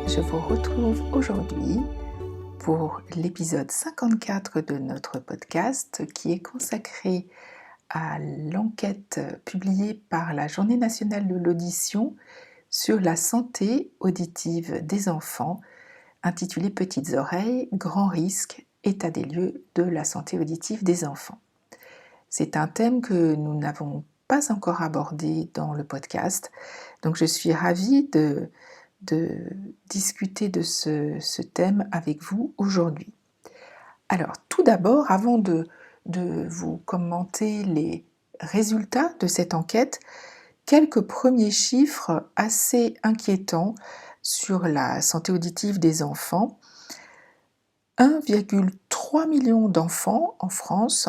Je vous retrouve aujourd'hui pour l'épisode 54 de notre podcast qui est consacré à l'enquête publiée par la Journée nationale de l'audition sur la santé auditive des enfants, intitulée Petites oreilles, grands risques, état des lieux de la santé auditive des enfants. C'est un thème que nous n'avons pas encore abordé dans le podcast, donc je suis ravie de discuter de ce thème avec vous aujourd'hui. Alors, tout d'abord, avant de vous commenter les résultats de cette enquête, quelques premiers chiffres assez inquiétants sur la santé auditive des enfants. 1,3 million d'enfants en France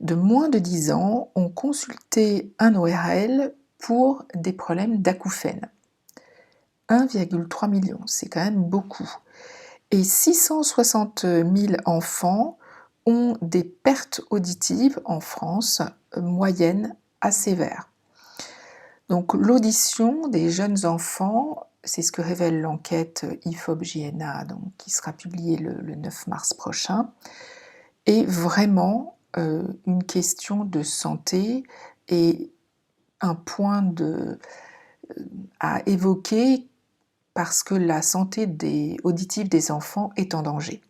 de moins de 10 ans ont consulté un ORL pour des problèmes d'acouphènes. 1,3 million, c'est quand même beaucoup. Et 660 000 enfants ont des pertes auditives en France, moyennes à sévères. Donc l'audition des jeunes enfants, c'est ce que révèle l'enquête IFOP-JNA, qui sera publiée le 9 mars prochain, est vraiment une question de santé et un point à évoquer parce que la santé auditive des enfants est en danger.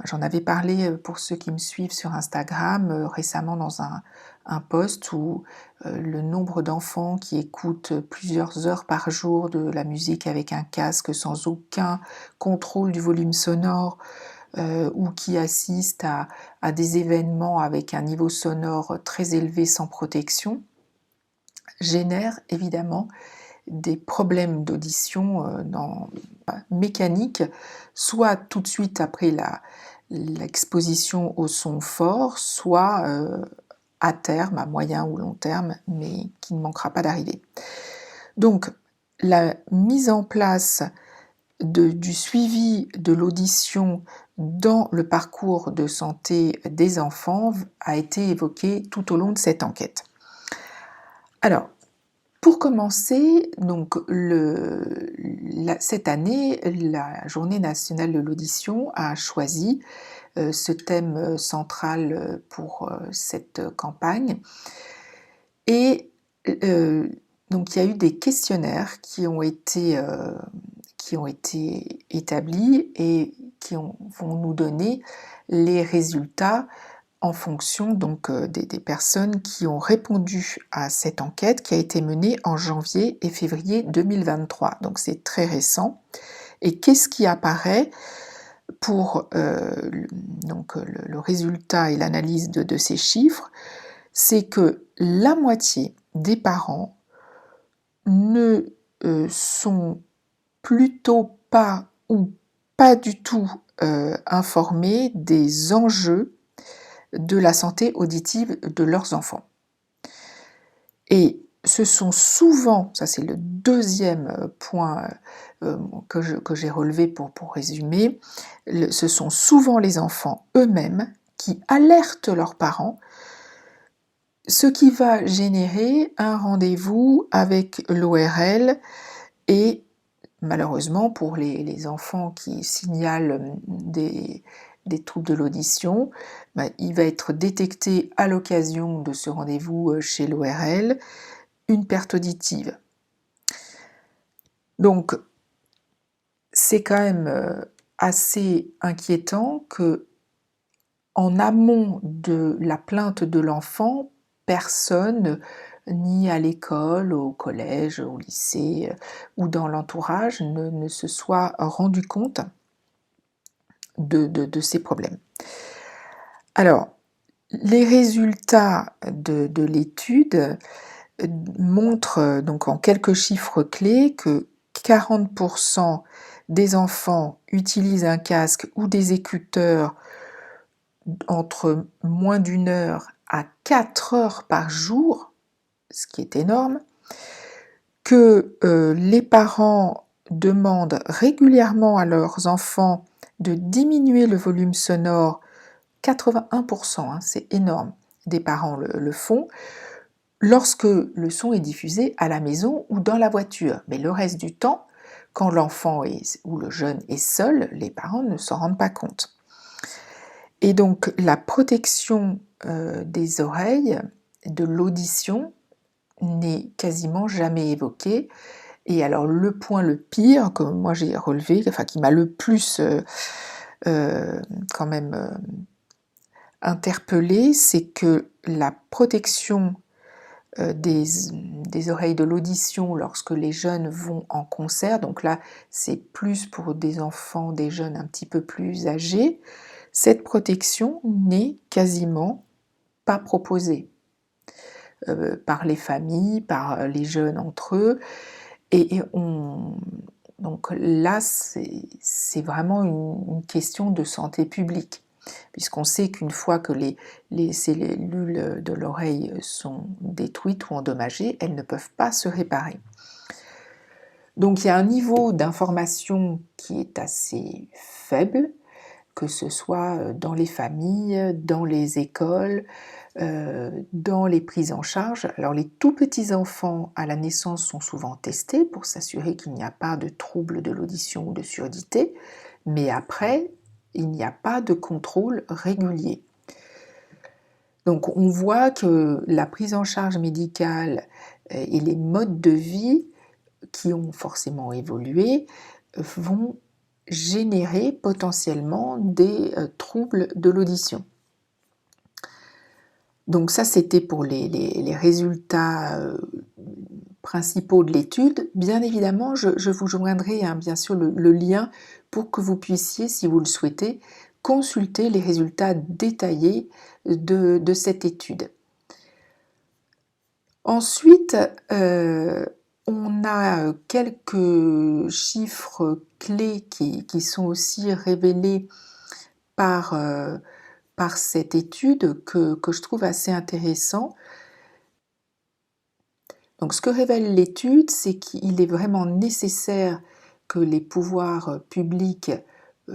J'en avais parlé pour ceux qui me suivent sur Instagram récemment dans un post où le nombre d'enfants qui écoutent plusieurs heures par jour de la musique avec un casque sans aucun contrôle du volume sonore ou qui assistent à des événements avec un niveau sonore très élevé sans protection génère évidemment des problèmes d'audition mécaniques, soit tout de suite après l'exposition au son fort, soit à terme, à moyen ou long terme, mais qui ne manquera pas d'arriver. Donc, la mise en place du suivi de l'audition dans le parcours de santé des enfants a été évoquée tout au long de cette enquête. Alors, pour commencer, donc cette année, la Journée nationale de l'audition a choisi ce thème central pour cette campagne. Et donc il y a eu des questionnaires qui ont été établis et qui vont nous donner les résultats en fonction donc des personnes qui ont répondu à cette enquête qui a été menée en janvier et février 2023. Donc c'est très récent. Et qu'est-ce qui apparaît pour le résultat et l'analyse de ces chiffres? C'est que la moitié des parents ne sont plutôt pas ou pas du tout informés des enjeux de la santé auditive de leurs enfants. Et ce sont souvent, ça c'est le deuxième point que j'ai relevé pour résumer, ce sont souvent les enfants eux-mêmes qui alertent leurs parents, ce qui va générer un rendez-vous avec l'ORL et malheureusement pour les enfants qui signalent des troubles de l'audition, il va être détecté à l'occasion de ce rendez-vous chez l'ORL une perte auditive. Donc, c'est quand même assez inquiétant que, en amont de la plainte de l'enfant, personne, ni à l'école, au collège, au lycée ou dans l'entourage, ne se soit rendu compte de ces problèmes. Alors, les résultats de l'étude montrent donc en quelques chiffres clés que 40% des enfants utilisent un casque ou des écouteurs entre moins d'1 heure à 4 heures par jour, ce qui est énorme, que les parents demandent régulièrement à leurs enfants de diminuer le volume sonore, 81%, c'est énorme, des parents le font, lorsque le son est diffusé à la maison ou dans la voiture. Mais le reste du temps, Quand l'enfant ou le jeune est seul, les parents ne s'en rendent pas compte. Et donc la protection des oreilles, de l'audition, n'est quasiment jamais évoquée. Et alors le point le pire que moi j'ai relevé, enfin qui m'a le plus quand même interpellée, c'est que la protection des oreilles, de l'audition lorsque les jeunes vont en concert, donc là c'est plus pour des enfants, des jeunes un petit peu plus âgés, cette protection n'est quasiment pas proposée par les familles, par les jeunes entre eux, et donc là c'est vraiment une question de santé publique, puisqu'on sait qu'une fois que les cellules de l'oreille sont détruites ou endommagées, elles ne peuvent pas se réparer. Donc il y a un niveau d'information qui est assez faible, que ce soit dans les familles, dans les écoles, dans les prises en charge. Alors les tout petits enfants à la naissance sont souvent testés pour s'assurer qu'il n'y a pas de troubles de l'audition ou de surdité, mais après, il n'y a pas de contrôle régulier. Donc on voit que la prise en charge médicale et les modes de vie qui ont forcément évolué vont générer potentiellement des troubles de l'audition. Donc ça, c'était pour les résultats principaux de l'étude. Bien évidemment, je vous joindrai bien sûr le lien pour que vous puissiez, si vous le souhaitez, consulter les résultats détaillés de cette étude. Ensuite, on a quelques chiffres clés qui sont aussi révélés par cette étude que je trouve assez intéressant. Donc ce que révèle l'étude, c'est qu'il est vraiment nécessaire que les pouvoirs publics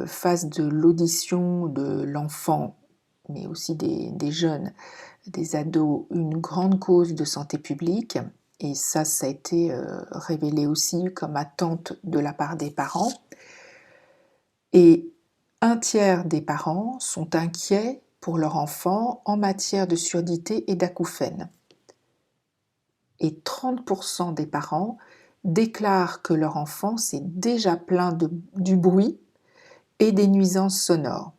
fassent de l'audition de l'enfant, mais aussi des jeunes, des ados, une grande cause de santé publique. Et ça a été révélé aussi comme attente de la part des parents. Et un tiers des parents sont inquiets pour leur enfant en matière de surdité et d'acouphènes. Et 30% des parents déclarent que leur enfant s'est déjà plaint du bruit et des nuisances sonores.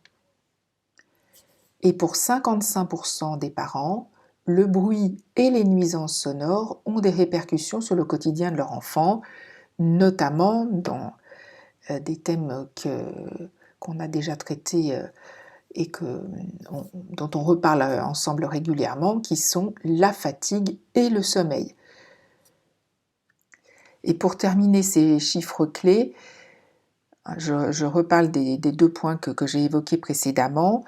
Et pour 55% des parents, le bruit et les nuisances sonores ont des répercussions sur le quotidien de leur enfant, notamment dans des thèmes qu'on a déjà traités et dont on reparle ensemble régulièrement, qui sont la fatigue et le sommeil. Et pour terminer ces chiffres clés, je reparle des 2 points que j'ai évoqués précédemment.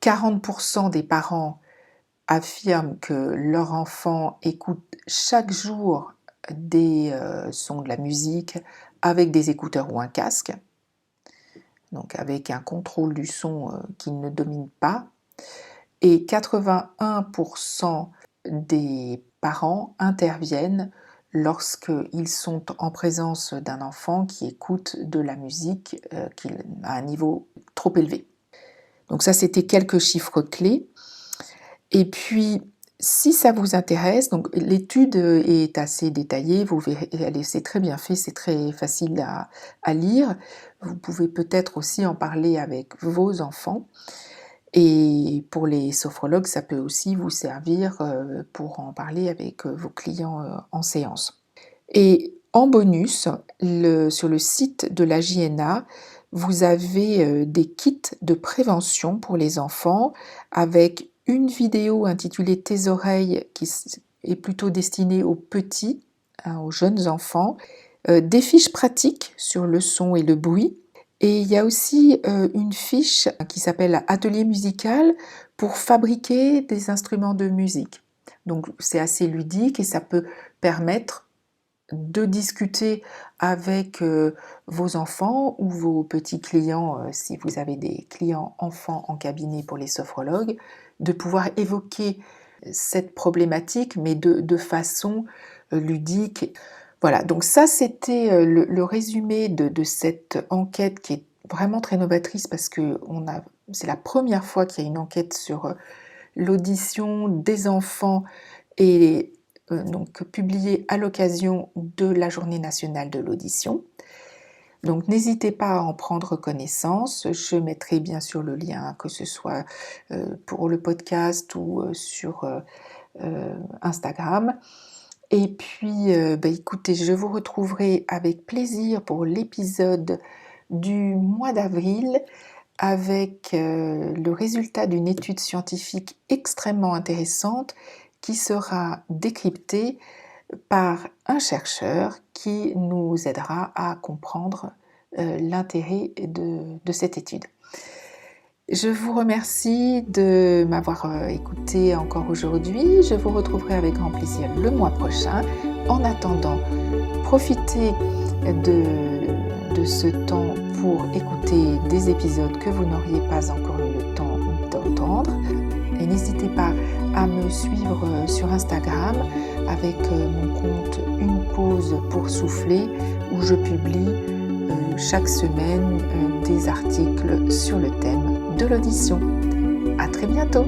40% des parents affirment que leur enfant écoute chaque jour des sons de la musique avec des écouteurs ou un casque, donc avec un contrôle du son qu'ils ne dominent pas. Et 81% des parents interviennent lorsqu'ils sont en présence d'un enfant qui écoute de la musique à un niveau trop élevé. Donc ça, c'était quelques chiffres clés. Et puis, si ça vous intéresse, donc l'étude est assez détaillée, vous verrez, c'est très bien fait, c'est très facile à lire. Vous pouvez peut-être aussi en parler avec vos enfants. Et pour les sophrologues, ça peut aussi vous servir pour en parler avec vos clients en séance. Et en bonus, sur le site de la JNA, vous avez des kits de prévention pour les enfants avec une vidéo intitulée Tes oreilles qui est plutôt destinée aux petits, aux jeunes enfants, des fiches pratiques sur le son et le bruit. Et il y a aussi une fiche qui s'appelle Atelier musical pour fabriquer des instruments de musique. Donc c'est assez ludique et ça peut permettre de discuter avec vos enfants ou vos petits clients, si vous avez des clients enfants en cabinet pour les sophrologues, de pouvoir évoquer cette problématique mais de façon ludique. Voilà, donc ça c'était le résumé de cette enquête qui est vraiment très novatrice parce que c'est la première fois qu'il y a une enquête sur l'audition des enfants et donc publiée à l'occasion de la Journée nationale de l'audition. Donc n'hésitez pas à en prendre connaissance. Je mettrai bien sûr le lien, que ce soit pour le podcast ou sur Instagram. Et puis, écoutez, je vous retrouverai avec plaisir pour l'épisode du mois d'avril avec le résultat d'une étude scientifique extrêmement intéressante qui sera décryptée par un chercheur qui nous aidera à comprendre l'intérêt de cette étude. Je vous remercie de m'avoir écouté encore aujourd'hui. Je vous retrouverai avec grand plaisir le mois prochain. En attendant, profitez de ce temps pour écouter des épisodes que vous n'auriez pas encore eu le temps d'entendre. Et n'hésitez pas à me suivre sur Instagram avec mon compte Une pause pour souffler où je publie chaque semaine des articles sur le thème de l'audition. À très bientôt!